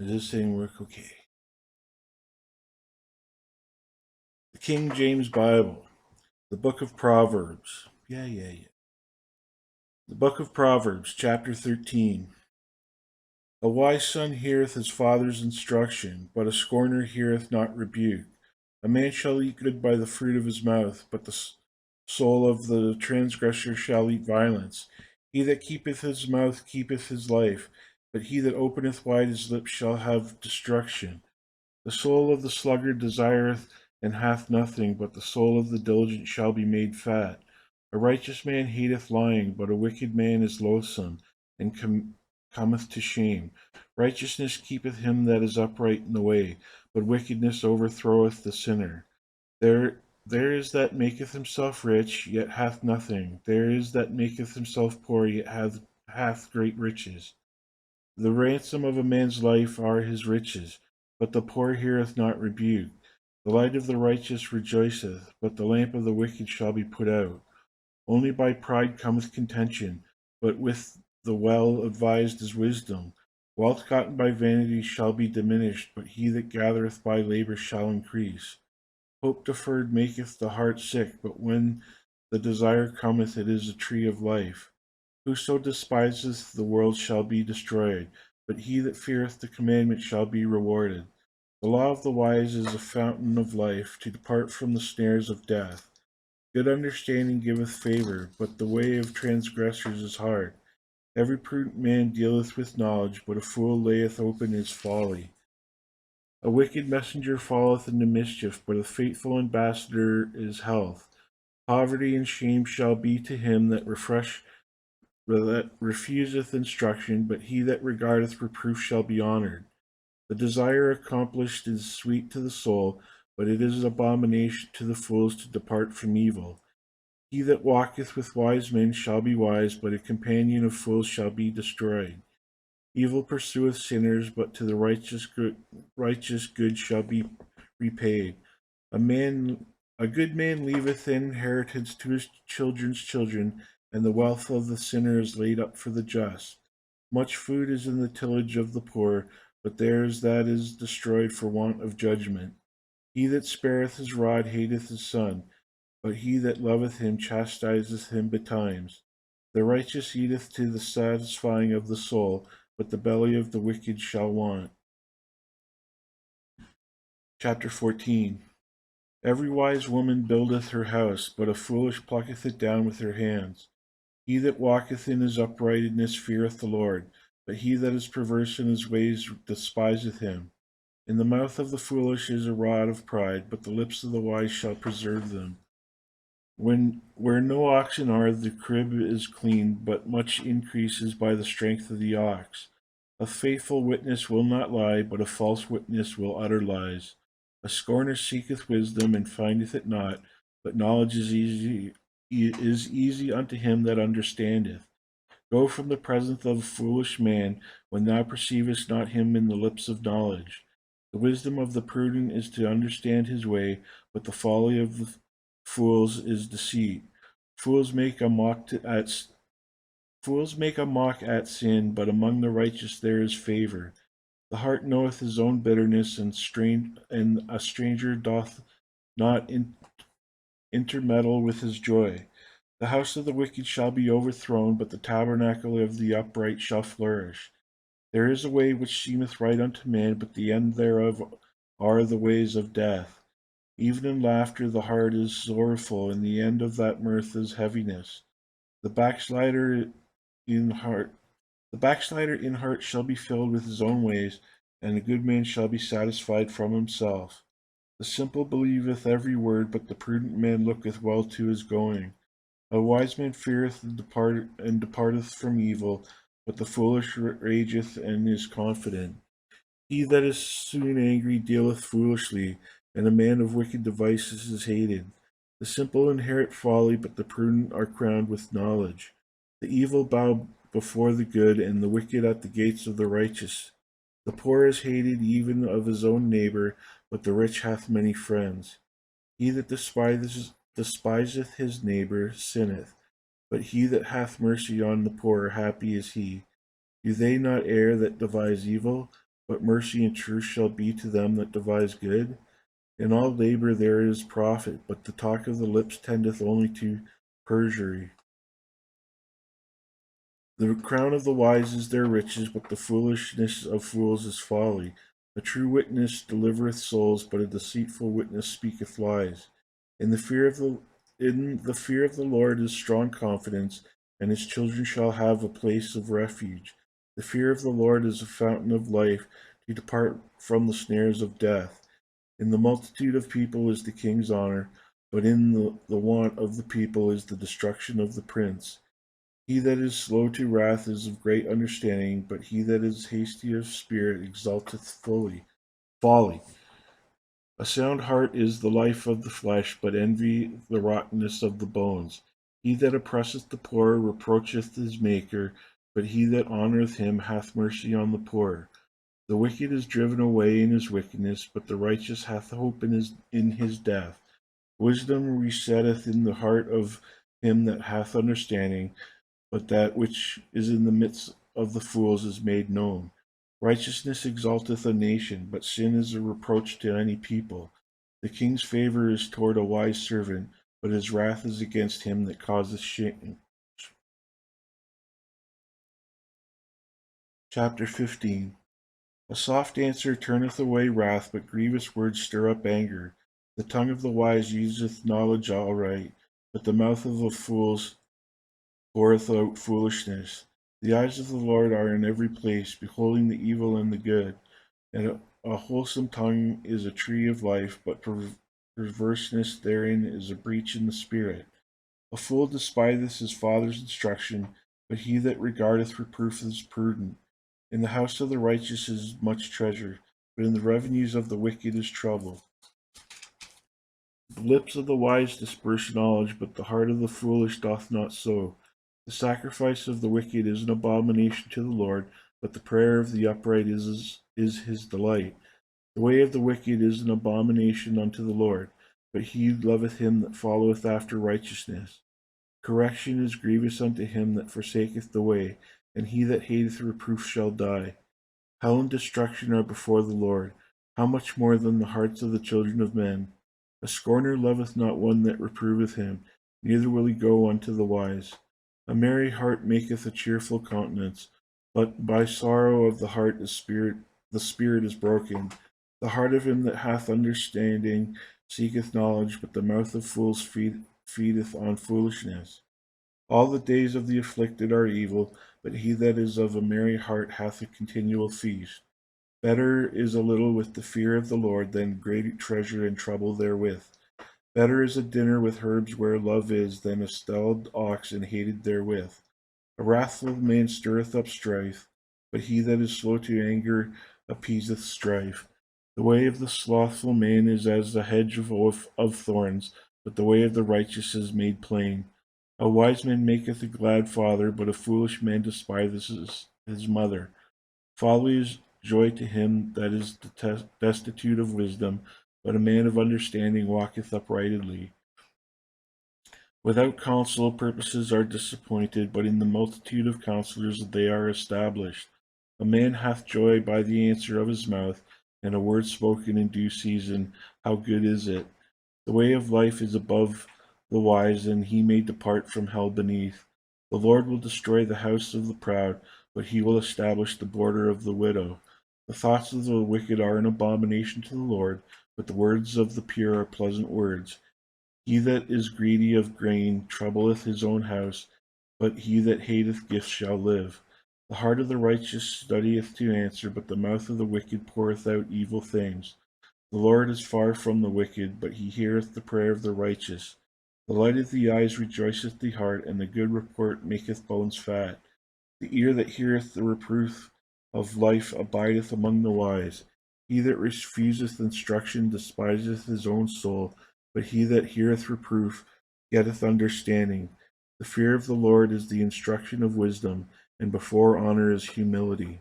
Is this thing work okay? The King James Bible, the book of Proverbs. Yeah. The book of Proverbs, chapter 13. A wise son heareth his father's instruction, but a scorner heareth not rebuke. A man shall eat good by the fruit of his mouth, but the soul of the transgressor shall eat violence. He that keepeth his mouth keepeth his life, but he that openeth wide his lips shall have destruction. The soul of the sluggard desireth and hath nothing, but the soul of the diligent shall be made fat. A righteous man hateth lying, but a wicked man is loathsome, and cometh to shame. Righteousness keepeth him that is upright in the way, but wickedness overthroweth the sinner. There is that maketh himself rich, yet hath nothing. There is that maketh himself poor, yet hath great riches. The ransom of a man's life are his riches, but the poor heareth not rebuke. The light of the righteous rejoiceth, but the lamp of the wicked shall be put out. Only by pride cometh contention, but with the well advised is wisdom. Wealth gotten by vanity shall be diminished, but he that gathereth by labor shall increase. Hope deferred maketh the heart sick, but when the desire cometh, it is a tree of life. Whoso despiseth the world shall be destroyed, but he that feareth the commandment shall be rewarded. The law of the wise is a fountain of life, to depart from the snares of death. Good understanding giveth favor, but the way of transgressors is hard. Every prudent man dealeth with knowledge, but a fool layeth open his folly. A wicked messenger falleth into mischief, but a faithful ambassador is health. Poverty and shame shall be to him that refuseth instruction, but he that regardeth reproof shall be honored. The desire accomplished is sweet to the soul, but it is abomination to the fools to depart from evil. He that walketh with wise men shall be wise, but a companion of fools shall be destroyed. Evil pursueth sinners, but to the righteous good shall be repaid. A man, a good man leaveth an inheritance to his children's children, and the wealth of the sinner is laid up for the just. Much food is in the tillage of the poor, but theirs that is destroyed for want of judgment. He that spareth his rod hateth his son, but he that loveth him chastiseth him betimes. The righteous eateth to the satisfying of the soul, but the belly of the wicked shall want. Chapter 14. Every wise woman buildeth her house, but a foolish plucketh it down with her hands. He that walketh in his uprightness feareth the Lord, but he that is perverse in his ways despiseth him. In the mouth of the foolish is a rod of pride, but the lips of the wise shall preserve them. Where no oxen are, the crib is clean, but much increases by the strength of the ox. A faithful witness will not lie, but a false witness will utter lies. A scorner seeketh wisdom and findeth it not, but knowledge is easy unto him that understandeth. Go from the presence of a foolish man, when thou perceivest not him in the lips of knowledge. The wisdom of the prudent is to understand his way, but the folly of the fools is deceit. Fools make a mock at Fools make a mock at sin, but among the righteous there is favor. The heart knoweth his own bitterness, and a stranger doth not intermeddle with his joy. The house of the wicked shall be overthrown, but the tabernacle of the upright shall flourish. There is a way which seemeth right unto man, but the end thereof are the ways of death. Even in laughter the heart is sorrowful, and the end of that mirth is heaviness. The backslider in heart the backslider in heart shall be filled with his own ways, and a good man shall be satisfied from himself. The simple believeth every word, but the prudent man looketh well to his going. A wise man feareth and departeth from evil, but the foolish rageth and is confident. He that is soon angry dealeth foolishly, and a man of wicked devices is hated. The simple inherit folly, but the prudent are crowned with knowledge. The evil bow before the good, and the wicked at the gates of the righteous. The poor is hated even of his own neighbor, but the rich hath many friends. He that despiseth his neighbor sinneth, but he that hath mercy on the poor, happy is he. Do they not err that devise evil? but mercy and truth shall be to them that devise good. In all labor there is profit, but the talk of the lips tendeth only to perjury. The crown of the wise is their riches, but the foolishness of fools is folly. A true witness delivereth souls, but a deceitful witness speaketh lies. In the fear of the Lord is strong confidence, and his children shall have a place of refuge. The fear of the Lord is a fountain of life, to depart from the snares of death. In the multitude of people is the king's honor, but in the want of the people is the destruction of the prince. He that is slow to wrath is of great understanding, but he that is hasty of spirit exalteth folly. A sound heart is the life of the flesh, but envy the rottenness of the bones. He that oppresseth the poor reproacheth his Maker, but he that honoureth him hath mercy on the poor. The wicked is driven away in his wickedness, but the righteous hath hope in his death. Wisdom resetteth in the heart of him that hath understanding, but that which is in the midst of the fools is made known. Righteousness exalteth a nation, but sin is a reproach to any people. The king's favor is toward a wise servant, but his wrath is against him that causeth shame. Chapter 15. A soft answer turneth away wrath, but grievous words stir up anger. The tongue of the wise useth knowledge aright, but the mouth of the fools poureth out foolishness. The eyes of the Lord are in every place, beholding the evil and the good. And a wholesome tongue is a tree of life, but perverseness therein is a breach in the spirit. A fool despiseth his father's instruction, but he that regardeth reproof is prudent. In the house of the righteous is much treasure, but in the revenues of the wicked is trouble. The lips of the wise disperse knowledge, but the heart of the foolish doth not so. The sacrifice of the wicked is an abomination to the Lord, but the prayer of the upright is his delight. The way of the wicked is an abomination unto the Lord, but he loveth him that followeth after righteousness. Correction is grievous unto him that forsaketh the way, and he that hateth reproof shall die. Hell and destruction are before the Lord, how much more than the hearts of the children of men? A scorner loveth not one that reproveth him, neither will he go unto the wise. A merry heart maketh a cheerful countenance, but by sorrow of the heart the spirit is broken. The heart of him that hath understanding seeketh knowledge, but the mouth of fools feedeth on foolishness. All the days of the afflicted are evil, but he that is of a merry heart hath a continual feast. Better is a little with the fear of the Lord than great treasure and trouble therewith. Better is a dinner with herbs where love is than a stalled ox and hated therewith. A wrathful man stirreth up strife, but he that is slow to anger appeaseth strife. The way of the slothful man is as a hedge of thorns, but the way of the righteous is made plain. A wise man maketh a glad father, but a foolish man despiseth his mother. Folly is joy to him that is destitute of wisdom, but a man of understanding walketh uprightly. Without counsel, purposes are disappointed, but in the multitude of counselors they are established. A man hath joy by the answer of his mouth, and a word spoken in due season. How good is it! The way of life is above the wise, and he may depart from hell beneath. The Lord will destroy the house of the proud, but he will establish the border of the widow. The thoughts of the wicked are an abomination to the Lord, but the words of the pure are pleasant words. He that is greedy of grain troubleth his own house, but he that hateth gifts shall live. The heart of the righteous studieth to answer, but the mouth of the wicked poureth out evil things. The Lord is far from the wicked, but he heareth the prayer of the righteous. The light of the eyes rejoiceth the heart, and the good report maketh bones fat. The ear that heareth the reproof of life abideth among the wise. He that refuseth instruction despiseth his own soul, but he that heareth reproof getteth understanding. The fear of the Lord is the instruction of wisdom, and before honor is humility.